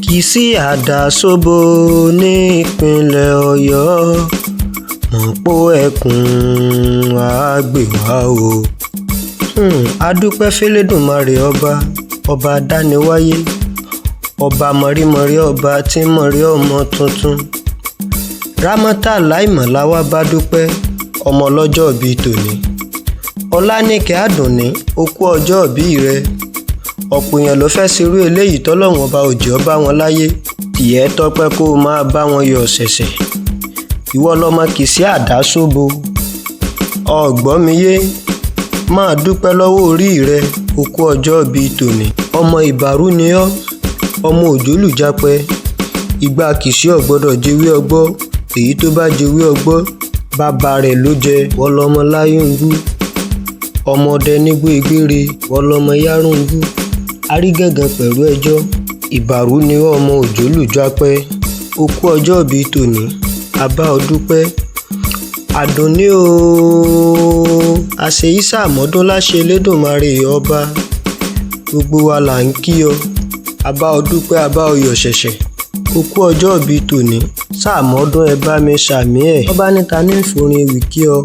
Kishi Adasobo ní ìpínlẹ̀ Ọ̀yọ́ mọ̀pó ẹkùn àgbèwá o. Adúpẹ́ f'Elédùmarè ọba dániwáyé, ọba mọ̀rímọ̀rí, ọba tí mọ̀rí ọmọ tuntun. Rámọ́tàláì mọ̀láwá bá dúpẹ́ ọmọ ọlọ́jọ́ bí tòní. Ọláníkẹ́ Àdùnní ó kú ọjọ́ bí rẹ. Ọ̀pọ̀ èèyàn ló fẹ́ ṣerú eléyìí tọ́lọ́run ọba òjì ọba wọn láyé. Tìẹ́ tọ́pẹ́ kó o máa bá wọn yọ̀ ṣẹ̀ṣẹ̀. Ìwọ lọmọ Kishi Adasobo. Ọ̀gbọ́miyé máa dúpẹ́ lọ́wọ́ orí rẹ, ó kú ọjọ́ bí tòní. Ọmọ ìbàrú ni ọ́, ọmọ òjòlùjápẹ́. Ìgbà Kishi ò gbọ́dọ̀ jewé ọgbọ́, èyí tó bá jewé ọgbọ́ bàbá rẹ̀ ló jẹ. Wọ́n lọmọ láyọ̀ǹgú, ọmọdé nígbó ìgbére, wọ́n lọmọ yárùngú. Arígàngàn pẹ̀lú ẹjọ́, ìbàrú ni ọmọ òjòlùjápẹ́. Ó kú ọjọ́ bí tòní, a bá ọ dúpẹ́. Àdùnní o, àṣeyí sàmọ́dún láṣẹ Elédùmarè ọba. Gbogbo wa là ń kí ọ, a bá ọ dúpẹ́, a bá ọ yọ̀ ṣẹ̀ṣẹ̀. Ó kú ọjọ́ bí tòní, sàmọ́dún ẹ bá mi ṣàmì ẹ̀. Ọba níta ní ìforin ewì kí ọ.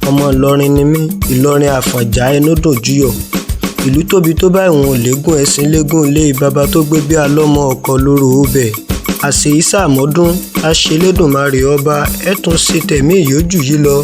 Ọmọ Ìlọrin ni mí, Ìlọrin Àfọ̀njá ẹnu dùn júyọ̀. Ìlú tóbi tó bá ìwọ̀n òlégùn ẹ̀sìn légùn ilé baba tó gbé bí alọ́mọ ọkọ lóró ọbẹ̀. Àṣeyí sàmọ́dún láṣẹ Elédùmarè ọba, ẹ̀ tún ṣe tẹ̀mí ìyójú yìí lọ.